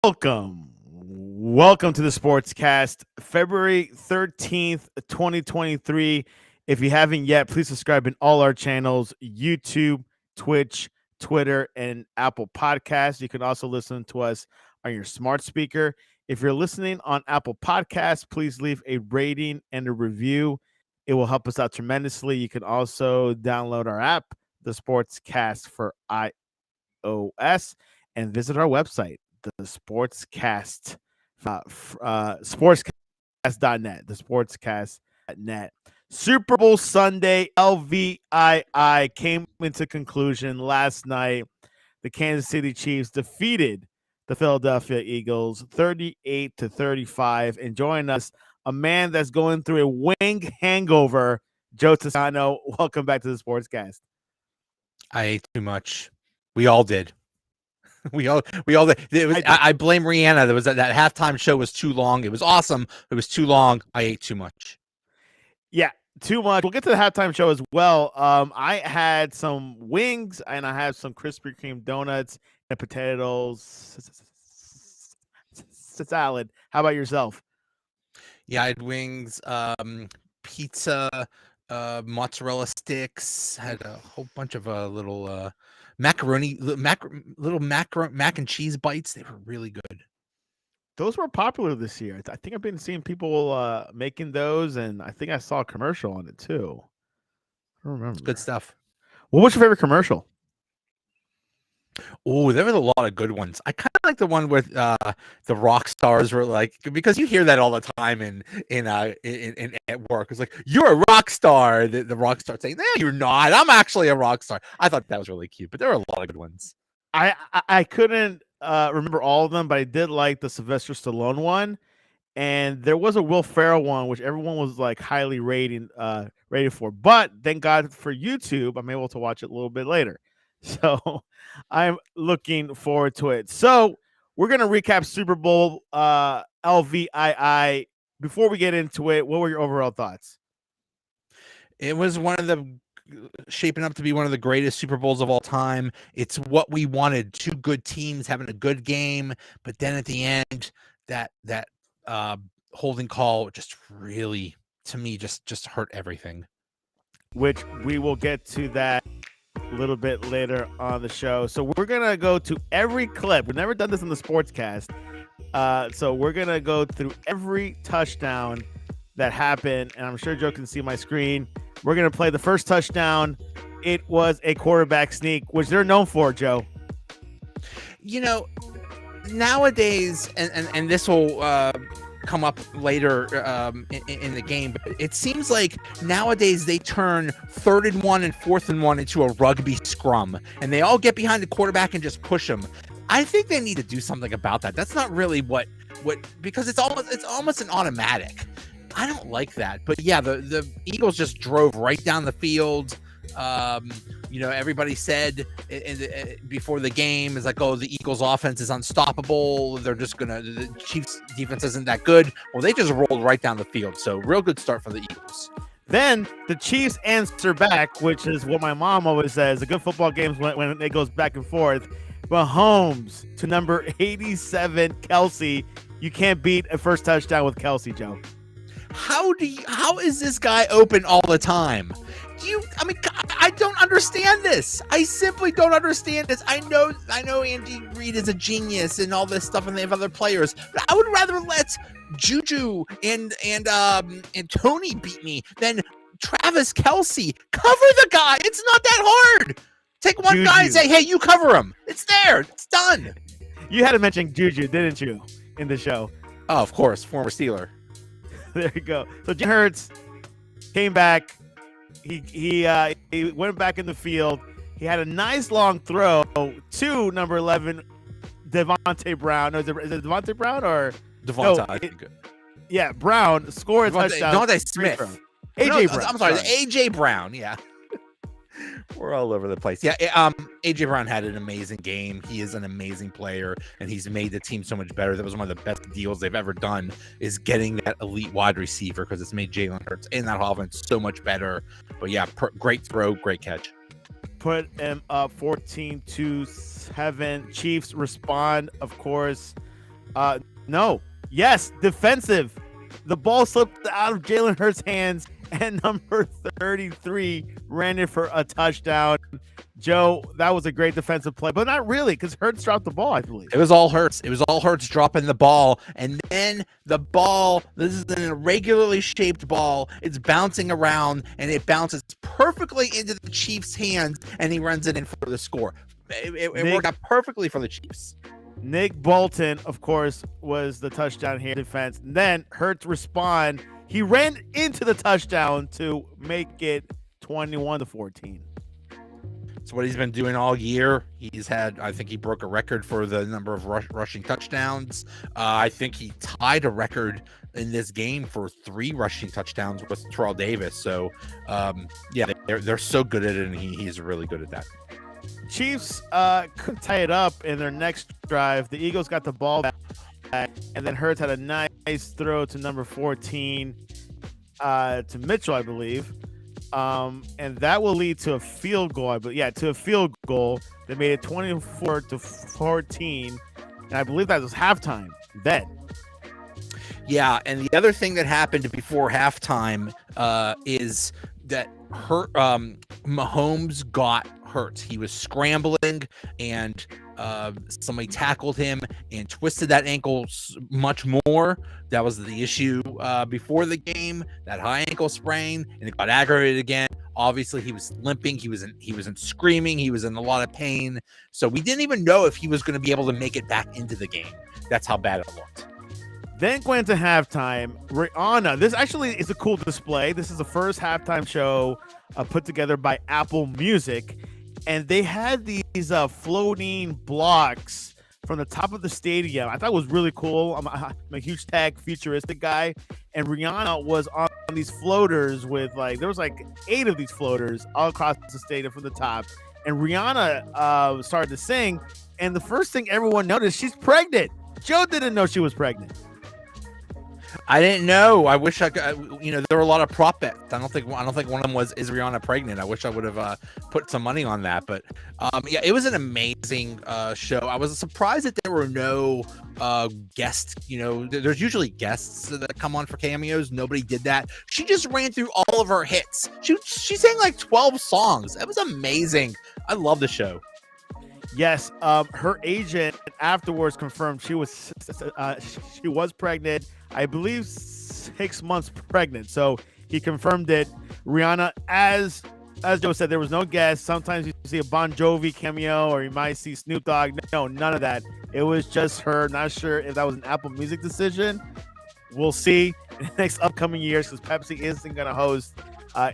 Welcome to the Sportscast, February 13th, 2023. If you haven't yet, please subscribe in all our channels, YouTube, Twitch, Twitter, and Apple Podcasts. You can also listen to us on your smart speaker. If you're listening on Apple Podcasts, please leave a rating and a review. It will help us out tremendously. You can also download our app, the Sportscast for iOS, and visit our website, the Sportscast, sportscast.net, the sportscast.net. Super Bowl Sunday, LVII came into conclusion last night. The Kansas City Chiefs defeated the Philadelphia Eagles 38-35. And join us, a man that's going through a wing hangover, Joe Toscano. Welcome back to the Sportscast. I ate too much. We all did. We all did. I blame Rihanna. There was that halftime show was too long. It was awesome. It was too long. I ate too much. Yeah, too much. We'll get to the halftime show as well. I had some wings and I had some Krispy Kreme donuts and potatoes salad. How about yourself? Yeah, I had wings, pizza, mozzarella sticks. Had a whole bunch of little macaroni, mac and cheese bites. They were really good. Those were popular this year. I think I've been seeing people making those, and I think I saw a commercial on it too. I don't remember. It's good stuff. What was your favorite commercial? Oh, there was a lot of good ones. I kind of like the one with the rock stars were like, because you hear that all the time in at work. It's like, you're a rock star. The rock star saying, no, you're not. I'm actually a rock star. I thought that was really cute, but there were a lot of good ones. I couldn't remember all of them, but I did like the Sylvester Stallone one, and there was a Will Ferrell one, which everyone was like highly rated for. But thank God for YouTube, I'm able to watch it a little bit later. So I'm looking forward to it. So we're going to recap Super Bowl LVII. Before we get into it, what were your overall thoughts? It was shaping up to be one of the greatest Super Bowls of all time. It's what we wanted. Two good teams having a good game. But then at the end, that holding call just really, to me, just hurt everything. Which we will get to that a little bit later on the show. So we're going to go to every clip. We've never done this in the Sportscast. So we're going to go through every touchdown that happened. And I'm sure Joe can see my screen. We're going to play the first touchdown. It was a quarterback sneak, which they're known for, Joe. You know, nowadays, and this will come up later in the game, but it seems like nowadays they turn 3rd and 1 and 4th and 1 into a rugby scrum, and they all get behind the quarterback and just push them. I think they need to do something about that. That's not really what because it's almost an automatic. I don't like that. But yeah, the Eagles just drove right down the field. Everybody said before the game is like, oh, the Eagles offense is unstoppable. They're just the Chiefs defense isn't that good. Well, they just rolled right down the field. So real good start for the Eagles. Then the Chiefs answer back, which is what my mom always says. A good football game is when it goes back and forth. Mahomes to number 87, Kelsey. You can't beat a first touchdown with Kelsey, Joe. How is this guy open all the time? I don't understand this. I simply don't understand this. I know Andy Reid is a genius and all this stuff, and they have other players, but I would rather let Juju and Tony beat me than Travis Kelsey. Cover the guy. It's not that hard. Take one guy and say, hey, you cover him. It's there. It's done. You had to mention Juju, didn't you, in the show? Oh, of course. Former Steeler. There you go. So Jalen Hurts came back. He went back in the field. He had a nice long throw to number 11, Devontae Brown. No, is it Devontae Brown or Devontae? No, yeah, Brown scored a touchdown. Devontae Smith. AJ Brown. I'm sorry, AJ Brown. Yeah. We're all over the place. Yeah, AJ Brown had an amazing game. He is an amazing player, and he's made the team so much better. That was one of the best deals they've ever done, is getting that elite wide receiver, because it's made Jalen Hurts and that offense so much better. But yeah, great throw, great catch. Put him up 14-7. Chiefs respond, of course. No. Yes, defensive. The ball slipped out of Jalen Hurts' hands, and number 33 ran it for a touchdown. Joe, that was a great defensive play, but not really, because Hurts dropped the ball, I believe. It was all Hurts. It was all Hurts dropping the ball. And then the ball, this is an irregularly shaped ball. It's bouncing around, and it bounces perfectly into the Chiefs' hands, and he runs it in for the score. It worked out perfectly for the Chiefs. Nick Bolton, of course, was the touchdown here defense. And then Hurts respond. He ran into the touchdown to make it 21-14. It's what he's been doing all year. He's had, I think he broke a record for the number of rushing touchdowns. I think he tied a record in this game for 3 rushing touchdowns with Terrell Davis. So, yeah, they're so good at it, and he's really good at that. Chiefs couldn't tie it up in their next drive. The Eagles got the ball back, and then Hurts had a nice throw to number 14 to Mitchell, I believe. And that will lead to a field goal. To a field goal. They made it 24-14, and I believe that was halftime then. Yeah, and the other thing that happened before halftime is that Mahomes got hurt. He was scrambling, and somebody tackled him and twisted that ankle much more. That was the issue before the game, that high ankle sprain, and it got aggravated again. Obviously, he was limping. He wasn't screaming. He was in a lot of pain. So we didn't even know if he was going to be able to make it back into the game. That's how bad it looked. Then going to halftime, Rihanna. This actually is a cool display. This is the first halftime show put together by Apple Music. And they had these floating blocks from the top of the stadium. I thought it was really cool. I'm a huge tech futuristic guy. And Rihanna was on these floaters with there was 8 of these floaters all across the stadium from the top. And Rihanna started to sing. And the first thing everyone noticed, she's pregnant. Joe didn't know she was pregnant. I didn't know. I wish I could. There were a lot of prop bets. I don't think one of them was, is Rihanna pregnant? I wish I would have put some money on that. But yeah, it was an amazing show. I was surprised that there were no guests. There's usually guests that come on for cameos. Nobody did that. She just ran through all of her hits. She sang 12 songs. It was amazing. I love the show. Yes, her agent afterwards confirmed she was pregnant. I believe 6 months pregnant. So he confirmed it. Rihanna, as Joe said, there was no guest. Sometimes you see a Bon Jovi cameo, or you might see Snoop Dogg. No, none of that. It was just her. Not sure if that was an Apple Music decision. We'll see in the next upcoming years, because Pepsi isn't going to host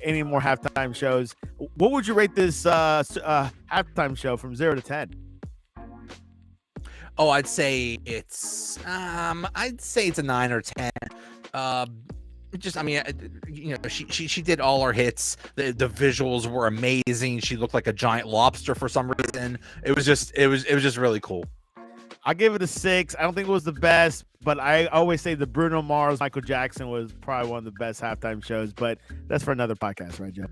any more halftime shows. What would you rate this halftime show from 0 to 10? Oh, I'd say it's a 9 or 10. She did all her hits. The visuals were amazing. She looked like a giant lobster for some reason. It was just really cool. I give it a 6. I don't think it was the best, but I always say the Bruno Mars, Michael Jackson was probably one of the best halftime shows, but that's for another podcast, right, Joe?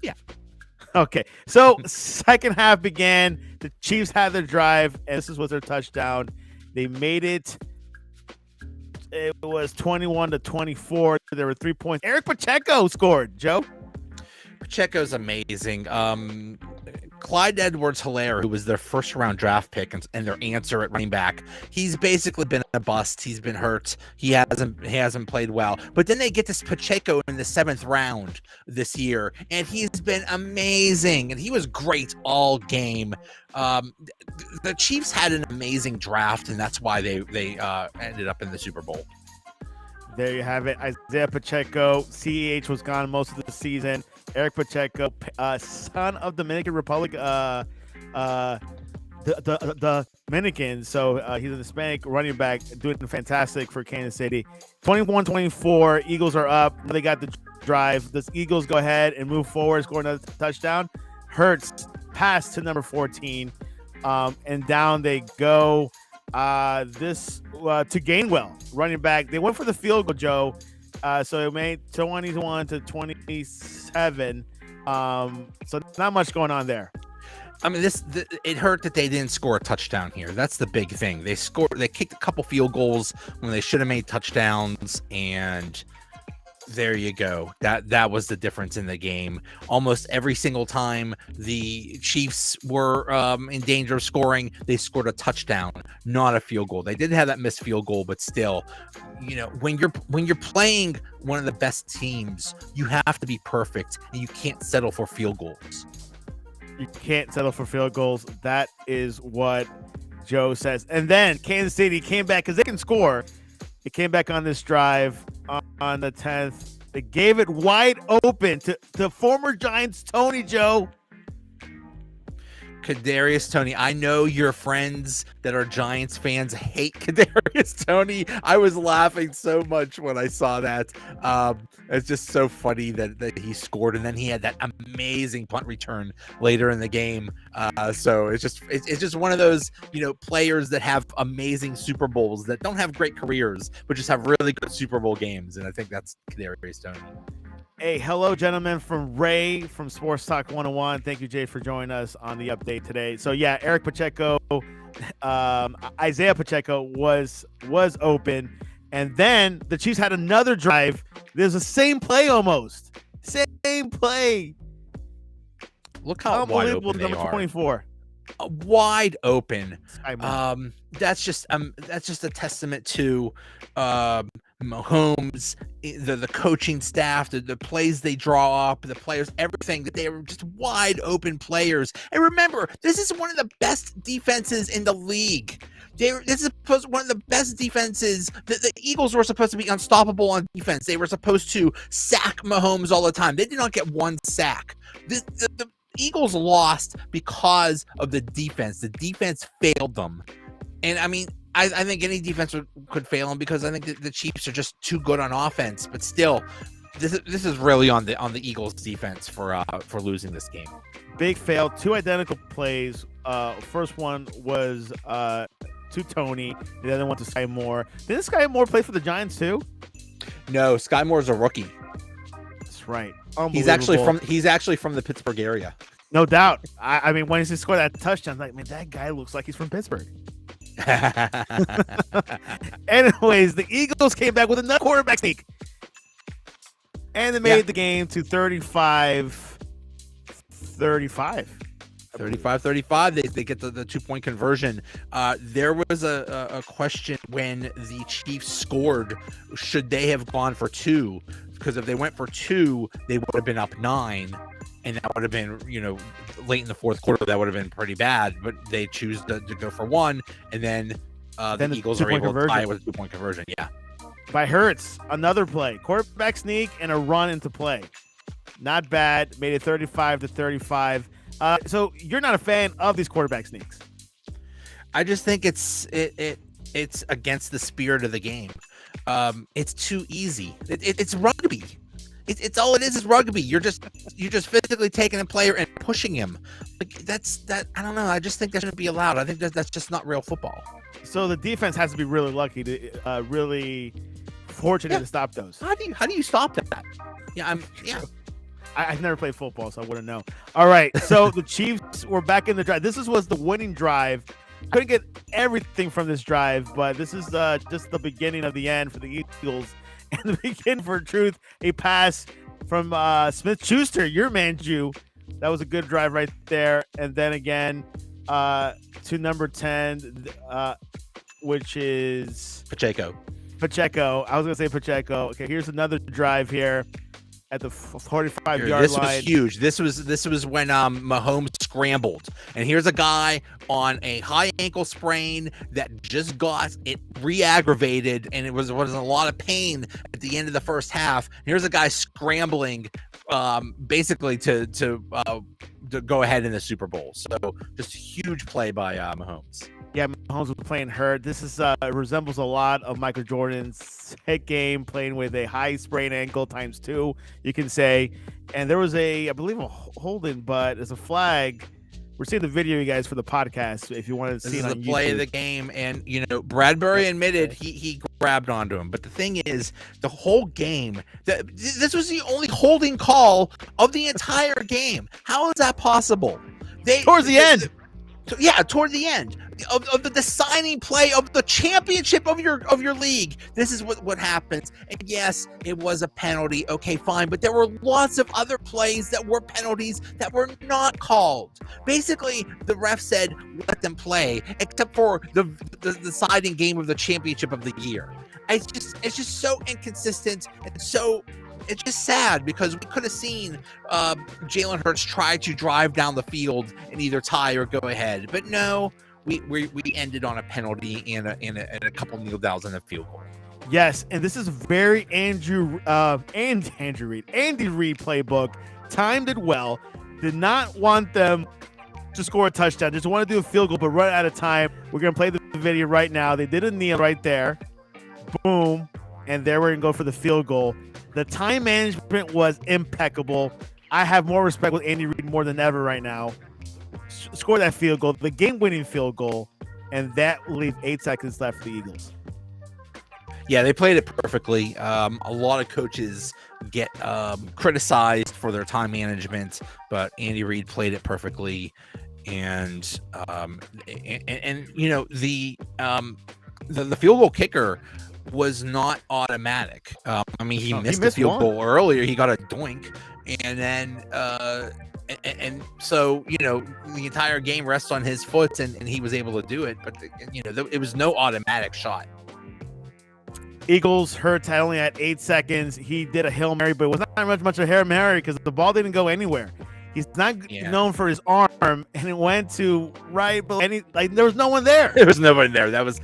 Yeah. Okay, so second half began. The Chiefs had their drive, and this was their touchdown. They made it. It was 21-24. There were 3 points. Eric Pacheco scored, Joe. Pacheco's amazing. Clyde Edwards-Helaire, who was their first-round draft pick and their answer at running back, he's basically been a bust. He's been hurt. He hasn't played well. But then they get this Pacheco in the 7th round this year, and he's been amazing. And he was great all game. The Chiefs had an amazing draft, and that's why they ended up in the Super Bowl. There you have it. Isaiah Pacheco. CEH was gone most of the season. Eric Pacheco, son of Dominican Republic, the Dominican. So he's an Hispanic running back, doing fantastic for Kansas City. 21-24. Eagles are up. They got the drive. The Eagles go ahead and move forward, score another touchdown. Hurts pass to number 14, and down they go. To Gainwell, running back. They went for the field goal, Joe. So it made 21-27. So not much going on there. I mean, it hurt that they didn't score a touchdown here. That's the big thing. They kicked a couple field goals when they should have made touchdowns, and there you go. That was the difference in the game. Almost every single time the Chiefs were in danger of scoring, they scored a touchdown, not a field goal. They did have that missed field goal, but still, when you're playing one of the best teams, you have to be perfect, and you can't settle for field goals. You can't settle for field goals. That is what Joe says. And then Kansas City came back because they can score. It came back on this drive on the 10th. They gave it wide open to former Giants Tony, Joe. Kadarius Toney. I know your friends that are Giants fans hate Kadarius Toney. I was laughing so much when I saw that. It's just so funny that he scored, and then he had that amazing punt return later in the game. So it's just one of those players that have amazing Super Bowls that don't have great careers, but just have really good Super Bowl games, and I think that's Kadarius Toney. Hey, hello, gentlemen, from Ray from Sports Talk 101. Thank you, Jay, for joining us on the update today. So, yeah, Eric Pacheco, Isaiah Pacheco was open, and then the Chiefs had another drive. There's the same play almost. Same play. Look how wide open they number are. 24. Wide open. That's just a testament to Mahomes, the coaching staff, the plays they draw up, the players, everything, that they were just wide open players. And remember, this is one of the best defenses in the league. This is one of the best defenses. The Eagles were supposed to be unstoppable on defense. They were supposed to sack Mahomes all the time. They did not get one sack. The Eagles lost because of the defense. The defense failed them. And I mean, I think any defense could fail them because I think the Chiefs are just too good on offense. But still, this is really on the Eagles defense for losing this game. Big fail. Two identical plays. First one was to Tony. The other one to Sky Moore. Didn't Sky Moore play for the Giants too? No, Sky Moore's a rookie. That's right. He's actually from the Pittsburgh area. No doubt. I mean, when he scored that touchdown, I'm like, man, that guy looks like he's from Pittsburgh. Anyways, the Eagles came back with another quarterback sneak, and they made the game to 35. 35-35. They get the 2-point conversion. There was a question when the Chiefs scored, should they have gone for 2? Because if they went for 2, they would have been up 9. And that would have been, late in the fourth quarter, that would have been pretty bad. But they choose to go for 1, and then the Eagles are able to tie it with a 2-point conversion. Yeah. By Hurts, another play. Quarterback sneak and a run into play. Not bad. Made it 35-35. So you're not a fan of these quarterback sneaks? I just think it's against the spirit of the game. It's too easy. It's rugby. It's all it is rugby. You're just physically taking a player and pushing him. I don't know. I just think that shouldn't be allowed. I think that's just not real football. So the defense has to be really lucky to really fortunate to stop those. How do you stop that? I've never played football, so I wouldn't know. All right, so the Chiefs were back in the drive. This was the winning drive. Couldn't get everything from this drive, but this is just the beginning of the end for the Eagles. And the beginning for truth, a pass from Smith-Schuster, your man, Jew. That was a good drive right there. And then again to number 10, which is Pacheco. I was going to say Pacheco. Okay, here's another drive here at the 45-yard line. This was huge. This was when Mahomes scrambled. And here's a guy on a high ankle sprain that just got it re-aggravated, and it was a lot of pain at the end of the first half. Here's a guy scrambling basically to go ahead in the Super Bowl. So just a huge play by Mahomes. Yeah, Mahomes was playing hurt. This is resembles a lot of Michael Jordan's hit game, playing with a high sprained ankle times 2, you can say. And there was I believe a holding, but it's a flag. We're seeing the video, you guys, for the podcast. If you want to see it on YouTube. This is the play of the game, and Bradbury admitted he grabbed onto him. But the thing is, the whole game, this was the only holding call of the entire game. How is that possible? Towards the end. Yeah, toward the end of the deciding play of the championship of your league. This is what happens. And yes, it was a penalty. Okay, fine, but there were lots of other plays that were penalties that were not called. Basically, the ref said let them play, except for the deciding game of the championship of the year. It's just so inconsistent and so. It's just sad because we could have seen Jalen Hurts try to drive down the field and either tie or go ahead, but no, we ended on a penalty and a couple kneel downs and a field goal. Yes, and this is very Andy Reid playbook. Timed it well. Did not want them to score a touchdown. Just want to do a field goal, but run out of time. We're gonna play the video right now. They did a kneel right there. Boom, and there we're gonna go for the field goal. The time management was impeccable. I have more respect with Andy Reid more than ever right now. Score that field goal, the game-winning field goal, and that will leave 8 seconds left for the Eagles. Yeah, they played it perfectly. A lot of coaches get criticized for their time management, but Andy Reid played it perfectly. And you know, the field goal kicker was not automatic. I mean, he missed the field goal earlier. He got a doink, and then and so, you know, the entire game rests on his foot, and he was able to do it. But you know, it was no automatic shot. Eagles Hurts only had 8 seconds. He did a Hail Mary, but it was not much of a Hail Mary because the ball didn't go anywhere. He's not known for his arm, and it went to right below. Like there was no one there. There was nobody there. That was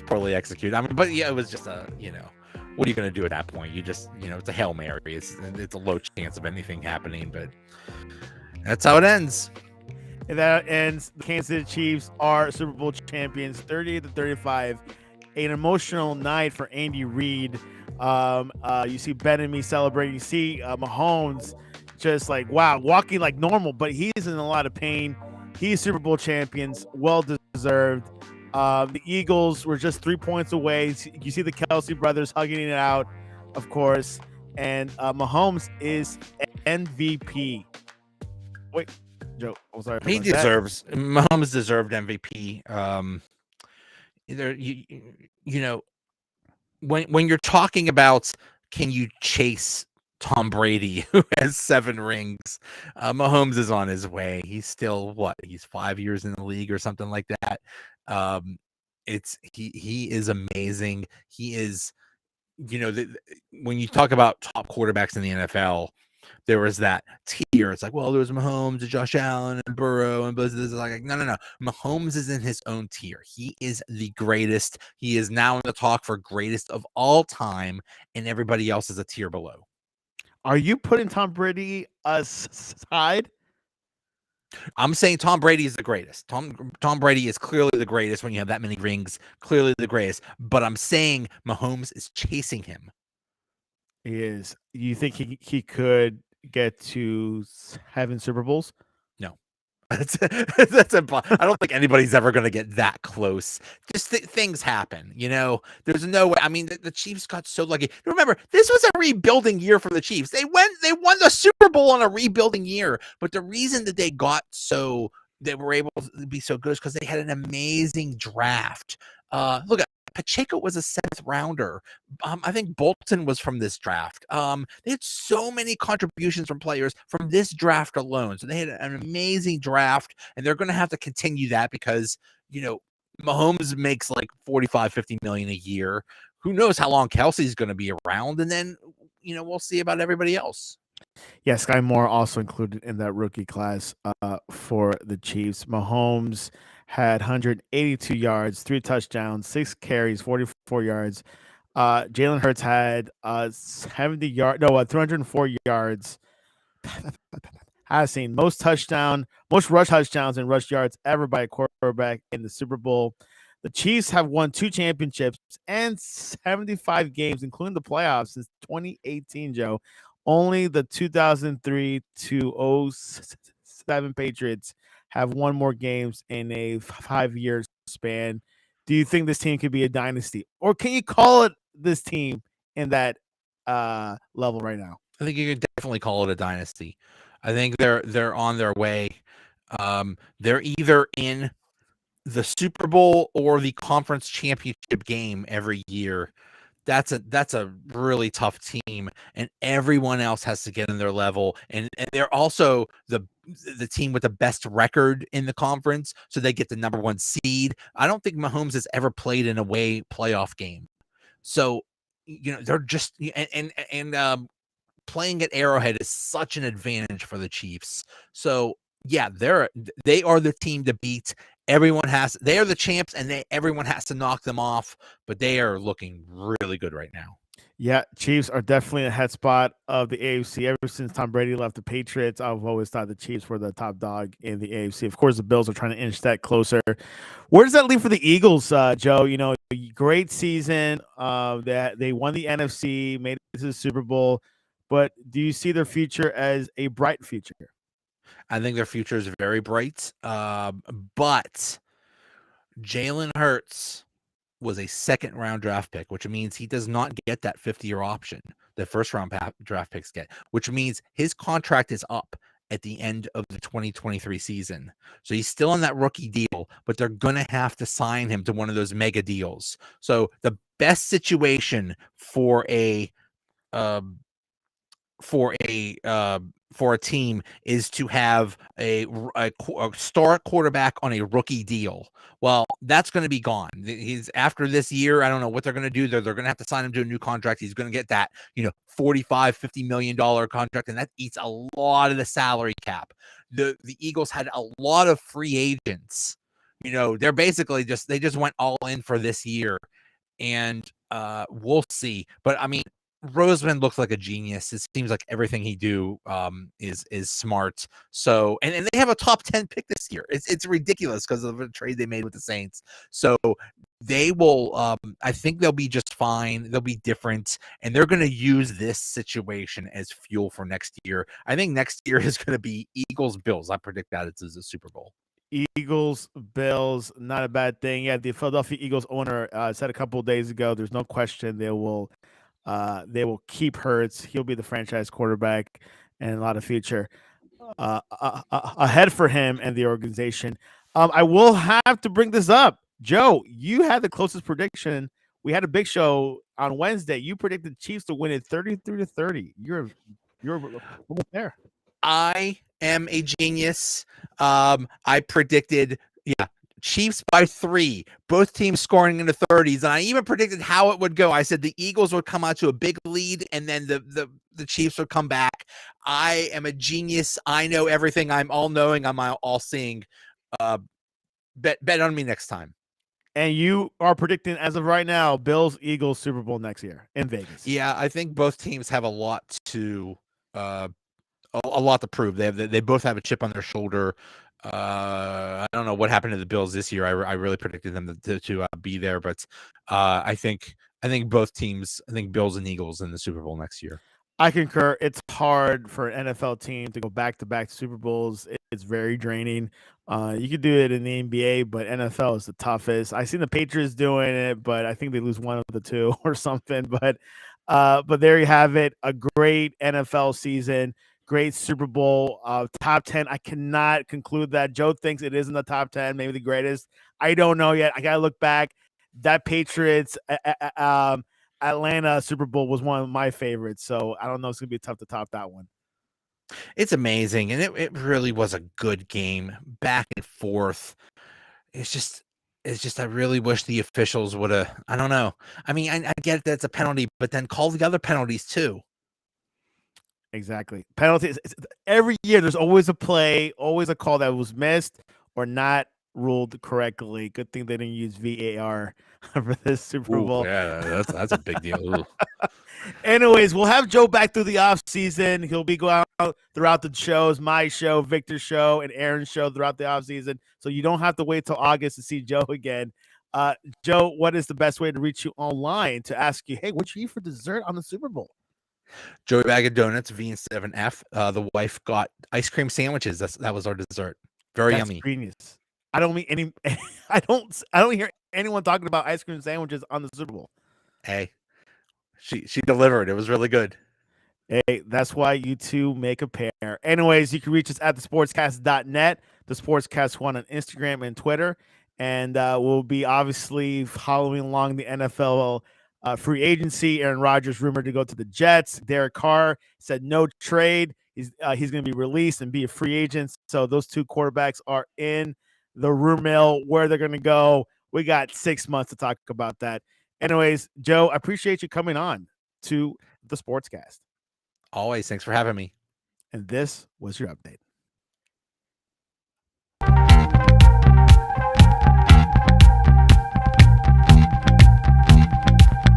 poorly executed. I mean, but yeah, it was just a, you know, what are you going to do at that point? You just, you know, it's a Hail Mary. It's a low chance of anything happening, but that's how it ends. And that ends. The Kansas City Chiefs are Super Bowl champions, 38-35. An emotional night for Andy Reid. You see Ben and me celebrating. You see Mahomes just like, wow, walking like normal, but he's in a lot of pain. He's Super Bowl champions, well deserved. The Eagles were just 3 points away. You see the Kelsey brothers hugging it out, of course. And Mahomes is MVP. Wait, Joe, I'm sorry. Mahomes deserved MVP. You know, when you're talking about can you chase Tom Brady, who has 7 rings, Mahomes is on his way. He's still he's 5 years in the league or something like that. He is amazing. He is, you know, when you talk about top quarterbacks in the NFL, there was that tier. It's like, well, there was Mahomes and Josh Allen and Burrow and this is like no. Mahomes is in his own tier. He is the greatest. He is now in the talk for greatest of all time, and everybody else is a tier below. Are you putting Tom Brady aside? I'm saying Tom Brady is the greatest. Tom Brady is clearly the greatest when you have that many rings, clearly the greatest. But I'm saying Mahomes is chasing him. He is. You think he could get to 7 Super Bowls? No. That's impossible. I don't think anybody's ever going to get that close. Just things happen, you know. There's no way. I mean, the Chiefs got so lucky. Remember, this was a rebuilding year for the Chiefs. They won the Super Bowl on a rebuilding year. But the reason that they were able to be so good is because they had an amazing draft. Look at Pacheco was a 7th rounder. I think Bolton was from this draft. They had so many contributions from players from this draft alone. So they had an amazing draft, and they're going to have to continue that because, you know, Mahomes makes like 45, 50 million a year. Who knows how long Kelsey's going to be around? And then, you know, we'll see about everybody else. Yeah, Sky Moore also included in that rookie class for the Chiefs. Mahomes had 182 yards, 3 touchdowns, 6 carries, 44 yards. Jalen Hurts had 304 yards. Has seen most rush touchdowns and rush yards ever by a quarterback in the Super Bowl. The Chiefs have won 2 championships and 75 games, including the playoffs, since 2018, Joe. Only the 2003 to 07 Patriots have won more games in a 5-year span. Do you think this team could be a dynasty? Or can you call it this team in that level right now? I think you could definitely call it a dynasty. I think they're on their way. They're either in the Super Bowl or the conference championship game every year. That's a really tough team, and everyone else has to get in their level. And they're also the team with the best record in the conference, so they get the number one seed. I don't think Mahomes has ever played in a away playoff game, so they're just and playing at Arrowhead is such an advantage for the Chiefs. So yeah, they are the team to beat. They are the champs, and everyone has to knock them off. But they are looking really good right now. Yeah, Chiefs are definitely a head spot of the AFC. Ever since Tom Brady left the Patriots, I've always thought the Chiefs were the top dog in the AFC. Of course, the Bills are trying to inch that closer. Where does that leave for the Eagles, Joe? Great season. That they won the NFC, made it to the Super Bowl. But do you see their future as a bright future? I think their future is very bright. But Jalen Hurts was a second round draft pick, which means he does not get that 50-year option the first round draft picks get, which means his contract is up at the end of the 2023 season. So he's still on that rookie deal, but they're going to have to sign him to one of those mega deals. So the best situation for a for a team is to have a star quarterback on a rookie deal. Well, that's going to be gone. He's after this year. I don't know what they're going to do. They're going to have to sign him to a new contract. He's going to get that, $45-50 million contract, and that eats a lot of the salary cap. The Eagles had a lot of free agents. They're basically they just went all in for this year, and we'll see. But I mean, Roseman looks like a genius. It seems like everything he do is smart. So and they have a top 10 pick this year. It's ridiculous because of the trade they made with the Saints. So they will I think they'll be just fine. They'll be different, and they're going to use this situation as fuel for next year. I think next year is going to be Eagles Bills. I predict that it's a Super Bowl. Eagles, Bills, not a bad thing. Yeah, the Philadelphia Eagles owner said a couple of days ago, there's no question they will keep Hurts. He'll be the franchise quarterback and a lot of future ahead for him and the organization. I will have to bring this up. Joe, you had the closest prediction. We had a big show on Wednesday. You predicted the Chiefs to win it 33-30. You're almost there. I am a genius. I predicted, Chiefs by 3, both teams scoring in the 30s, and I even predicted how it would go. I said the Eagles would come out to a big lead, and then the Chiefs would come back. I am a genius. I know everything. I'm all knowing. I'm all seeing. Bet on me next time. And you are predicting, as of right now, Bills Eagles Super Bowl next year in Vegas. Yeah, I think both teams have a lot to prove. They both have a chip on their shoulder. I don't know what happened to the Bills this year. I really predicted them to be there, but I think both teams. I think Bills and Eagles in the Super Bowl next year. I concur. It's hard for an NFL team to go back to back Super Bowls. It's very draining. You could do it in the NBA, but NFL is the toughest. I seen the Patriots doing it, but I think they lose one of the two or something. But there you have it. A great NFL season. Great Super Bowl, top 10. I cannot conclude that. Joe thinks it is in the top 10, maybe the greatest. I don't know yet. I got to look back. That Patriots Atlanta Super Bowl was one of my favorites. So I don't know. It's going to be tough to top that one. It's amazing. And it really was a good game, back and forth. It's just I really wish the officials would have, I don't know. I mean, I get that it's a penalty, but then call the other penalties too. Exactly. Penalties. Every year, there's always a play, always a call that was missed or not ruled correctly. Good thing they didn't use VAR for this Super Bowl. Yeah, that's a big deal. Anyways, we'll have Joe back through the off season. He'll be going out throughout the shows, my show, Victor's show, and Aaron's show throughout the off season. So you don't have to wait till August to see Joe again. Joe, what is the best way to reach you online to ask you, hey, what'd you eat for dessert on the Super Bowl? Joey Bag of Donuts, V and 7F. The wife got ice cream sandwiches. That was our dessert. That's yummy. Genius. I don't mean any. I don't hear anyone talking about ice cream sandwiches on the Super Bowl. Hey, she delivered. It was really good. Hey, that's why you two make a pair. Anyways, you can reach us at thesportscast.net. the Sportscast One on Instagram and Twitter. And we'll be obviously following along the NFL free agency. Aaron Rodgers rumored to go to the Jets. Derek Carr said no trade. He's going to be released and be a free agent. So those two quarterbacks are in the rumor mill. Where they're going to go, we got 6 months to talk about that. Anyways, Joe, I appreciate you coming on to the Sportscast. Always. Thanks for having me. And this was your update.